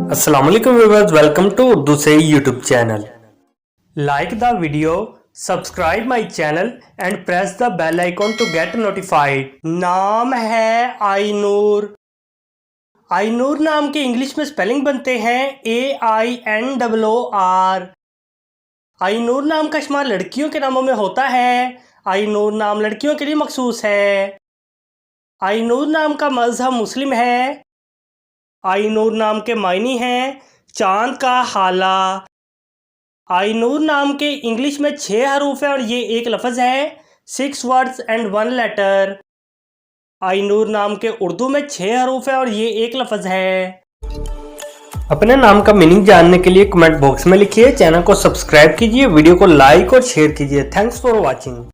अस्सलाम वालेकुम viewers, welcome to Urdu से YouTube channel. Like the video, subscribe my channel and press the bell icon to get notified. नाम है आईनूर। आईनूर नाम के इंग्लिश में स्पेलिंग बनते हैं AINOOR। आईनूर नाम का इस्तेमाल लड़कियों के नामों में होता है। आईनूर नाम लड़कियों के लिए मखसूस है। आईनूर नाम का मज़हब मुस्लिम है। आईनूर नाम के मायने हैं चांद का हाला। आईनूर नाम के इंग्लिश में 6 हरूफ है और ये एक लफ्ज़ है। 6 वर्ड्स एंड 1 लेटर। आईनूर नाम के उर्दू में 6 हरूफ है और ये एक लफ्ज़ है। अपने नाम का मीनिंग जानने के लिए कमेंट बॉक्स में लिखिए। चैनल को सब्सक्राइब कीजिए, वीडियो को लाइक और शेयर कीजिए। Thanks for watching.